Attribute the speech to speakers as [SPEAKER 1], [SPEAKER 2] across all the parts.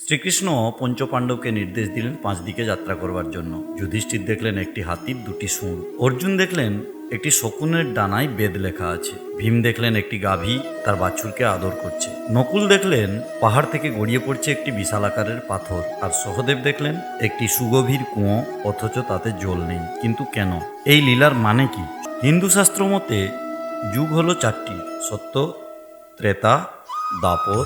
[SPEAKER 1] শ্রীকৃষ্ণ পঞ্চপাণ্ডবকে নির্দেশ দিলেন 5 দিকে যাত্রা করবার জন্য। যুধিষ্ঠির দেখলেন একটি হাতির 2টি শুঁড়, অর্জুন দেখলেন একটি শকুনের ডানায় বেদ লেখা আছে, ভীম দেখলেন একটি গাভী তার বাছুরকে আদর করছে, নকুল দেখলেন পাহাড় থেকে গড়িয়ে পড়ছে একটি বিশাল আকারের পাথর, আর সহদেব দেখলেন একটি সুগভীর কুঁয়ো, অথচ তাতে জল নেই। কিন্তু কেন? এই লীলার মানে কি? হিন্দু শাস্ত্র মতে যুগ হলো 4টি: সত্য, ত্রেতা, দাপর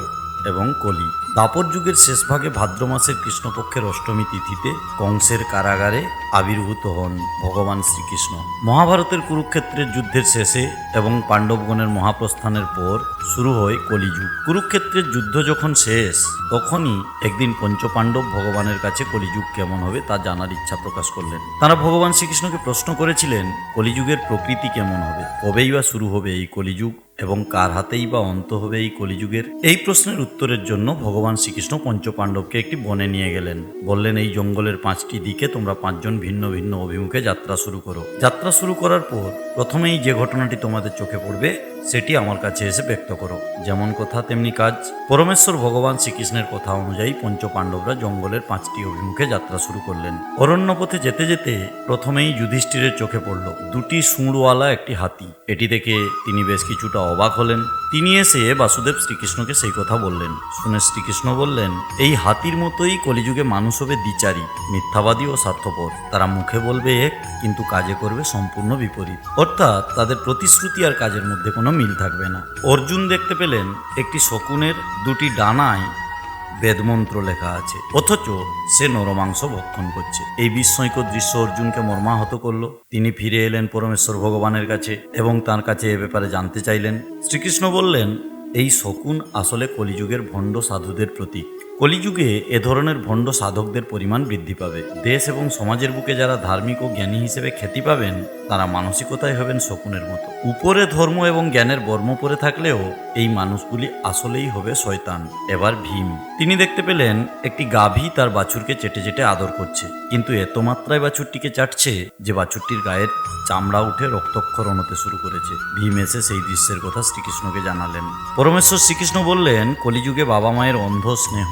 [SPEAKER 1] এবং কলি। দাপর যুগের শেষ ভাগে ভাদ্র মাসের কৃষ্ণপক্ষের অষ্টমী তিথিতে কংসের কারাগারে আবির্ভূত হন ভগবান শ্রীকৃষ্ণ। মহাভারতের কুরুক্ষেত্রের যুদ্ধের শেষে এবং পাণ্ডবগণের মহাপ্রস্থানের পর শুরু হয় কলিযুগ। কুরুক্ষেত্রের যুদ্ধ যখন শেষ, তখনই একদিন পঞ্চপাণ্ডব ভগবানের কাছে কলিযুগ কেমন হবে তা জানার ইচ্ছা প্রকাশ করলেন। তারা ভগবান শ্রীকৃষ্ণকে প্রশ্ন করেছিলেন, কলিযুগের প্রকৃতি কেমন হবে, কবেই বা শুরু হবে এই কলিযুগ, এবং কার হাতেই বা অন্ত হবে এই কলিযুগের? এই প্রশ্নের উত্তরের জন্য ভগবান শ্রীকৃষ্ণ পঞ্চপাণ্ডবকে একটি বনে নিয়ে গেলেন। বললেন, এই জঙ্গলের 5টি দিকে তোমরা 5 জন ভিন্ন ভিন্ন অভিমুখে যাত্রা শুরু করো। যাত্রা শুরু করার পর প্রথমেই যে ঘটনাটি তোমাদের চোখে পড়বে সেটি আমার কাছে এসে ব্যক্ত করো। যেমন কথা তেমনি কাজ। পরমেশ্বর ভগবান শ্রীকৃষ্ণের কথা অনুযায়ী পঞ্চপাণ্ডবরা জঙ্গলের 5টি অভিমুখে যাত্রা শুরু করলেন। অরণ্য পথে যেতে যেতে প্রথমেই যুধিষ্ঠিরের চোখে পড়ল 2টি শুঁড়ওয়ালা একটি হাতি। এটি দেখে তিনি বেশ কিছুটা অবাক হলেন। তিনি এসে বাসুদেব শ্রীকৃষ্ণকে সেই কথা বললেন। শুনে শ্রীকৃষ্ণ বললেন, এই হাতির মতোই কলিযুগে মানুষ হবে দ্বিচারী, মিথ্যাবাদী ও স্বার্থপর। তারা মুখে বলবে এক, কিন্তু কাজে করবে সম্পূর্ণ বিপরীত। অর্থাৎ তাদের প্রতিশ্রুতি আর কাজের মধ্যে কোনো মিল থাকবে না। অর্জুন দেখতে পেলেন একটি শকুনের 2টি ডানায় বেদমন্ত্র লেখা আছে, অথচ সে নরমাংস ভক্ষণ করছে। এই বিস্ময়কর দৃশ্য অর্জুনকে মর্মাহত করল। তিনি ফিরে এলেন পরমেশ্বর ভগবানের কাছে এবং তার কাছে এ ব্যাপারে জানতে চাইলেন। শ্রীকৃষ্ণ বললেন, এই শকুন আসলে কলিযুগের ভণ্ড সাধুদের প্রতীক। কলিযুগে এ ধরনের ভণ্ড সাধকদের পরিমাণ বৃদ্ধি পাবে। দেশ এবং সমাজের বুকে যারা ধার্মিক ও জ্ঞানী হিসেবে খ্যাতি পাবেন, তারা মানসিকতায় হবেন শকুনের মতো। উপরে ধর্ম এবং জ্ঞানের বর্ম পরে থাকলেও এই মানুষগুলি আসলেই হবে শয়তান। এবার ভীম, তিনি দেখতে পেলেন একটি গাভী তার বাছুরকে চেটে চেটে আদর করছে, কিন্তু এত মাত্রায় বাছুরটিকে চাটছে যে বাছুরটির গায়ের চামড়া উঠে রক্তক্ষরণ হতে শুরু করেছে। ভীম এসে সেই দৃশ্যের কথা শ্রীকৃষ্ণকে জানালেন। পরমেশ্বর শ্রীকৃষ্ণ বললেন, কলিযুগে বাবা মায়ের অন্ধ স্নেহ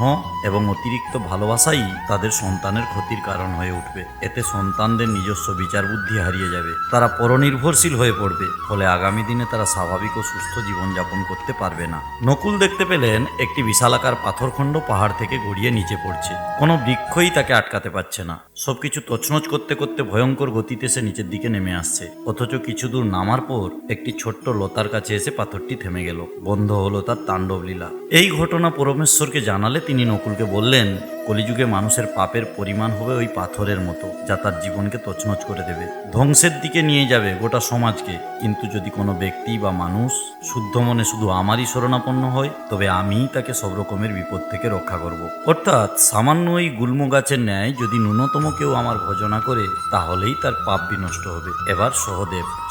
[SPEAKER 1] এবং অতিরিক্ত ভালোবাসাই তাদের সন্তানের ক্ষতির কারণ হয়ে উঠবে। এতে সন্তানদের নিজস্ব বিচার বুদ্ধি হারিয়ে যাবে, তারা পরনির্ভরশীল হয়ে পড়বে, ফলে আগামী দিনে তারা স্বাভাবিক ও সুস্থ জীবনযাপন করতে পারবে না। নকুল দেখতে পেলেন একটি বিশালাকার পাথরখণ্ড পাহাড় থেকে গড়িয়ে নিচে পড়ছে। কোনো বৃক্ষই তাকে আটকাতে পারছে না। সবকিছু তছনছ করতে করতে ভয়ঙ্কর গতিতে সে নিচের দিকে নেমে আসছে। অথচ কিছু দূর নামার পর একটি ছোট্ট লতার কাছে এসে পাথরটি থেমে গেল। বন্ধ হলো তার তাণ্ডব লীলা। এই ঘটনা পরমেশ্বরকে জানালে তিনি নকুলকে বললেন, কলিযুগে মানুষের পাপের পরিমাণ হবে ওই পাথরের মতো, যা তার জীবনকে তছনছ করে দেবে, ধ্বংসের দিকে নিয়ে যাবে গোটা সমাজকে। কিন্তু যদি কোনো ব্যক্তি বা মানুষ শুদ্ধ মনে শুধু আমারই শরণাপন্ন হয়, তবে আমিই তাকে সব রকমের বিপদ থেকে রক্ষা করব। অর্থাৎ সামান্য এই গুল্ম গাছের ন্যায় যদি ন্যূনতম কেউ আমার ভজনা করে, তাহলেই তার পাপ বিনষ্ট হবে। এবার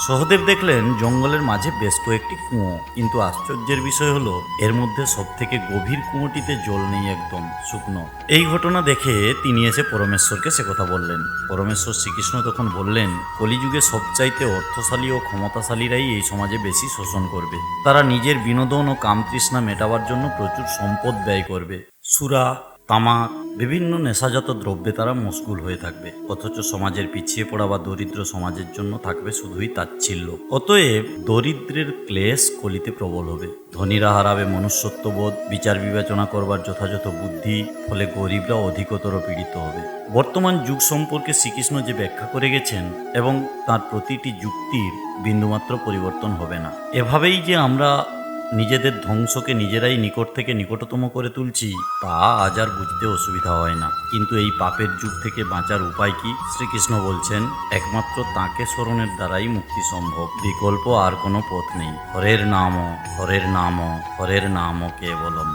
[SPEAKER 1] সহদেব দেখলেন জঙ্গলের মাঝে বেশ কয়েকটি কুঁয়ো, কিন্তু আশ্চর্যের বিষয় হলো এর মধ্যে সব থেকে গভীর কুঁয়োটিতে জল নেই, একদম শুকনো। এই ঘটনা দেখে তিনি এসে পরমেশ্বরকে সে কথা বললেন। পরমেশ্বর শ্রীকৃষ্ণ তখন বললেন, কলিযুগে সবচাইতে অর্থশালী ও ক্ষমতাশালীরাই এই সমাজে বেশি শোষণ করবে। তারা নিজের বিনোদন ও কামতৃষ্ণা মেটাবার জন্য প্রচুর সম্পদ ব্যয় করবে। সুরা, তামাক, বিভিন্ন নেশাজাত দ্রব্যে তারা মশগুল হয়ে থাকবে। অথচ সমাজের পিছিয়ে পড়া বা দরিদ্র সমাজের জন্য থাকবে শুধুই তাচ্ছিল্য। অতএব দরিদ্রের ক্লেশ কলিতে প্রবল হবে। ধনীরা হারাবে মনুষ্যত্ববোধ, বিচার বিবেচনা করবার যথাযথ বুদ্ধি, ফলে গরিবরা অধিকতর পীড়িত হবে। বর্তমান যুগ সম্পর্কে শ্রীকৃষ্ণ যে ব্যাখ্যা করে গেছেন এবং তার প্রতিটি যুক্তির বিন্দুমাত্র পরিবর্তন হবে না। এভাবেই যে আমরা নিজেদের ধ্বংসকে নিজেরাই নিকট থেকে নিকটতম করে তুলছি, তা আজ আর বুঝতে অসুবিধা হয় না। কিন্তু এই পাপের যুগ থেকে বাঁচার উপায় কি? শ্রীকৃষ্ণ বলছেন, একমাত্র তাঁকে স্মরণের দ্বারাই মুক্তি সম্ভব, বিকল্প আর কোনো পথ নেই। হরের নাম, হরের নাম, হরের নাম কেবলম।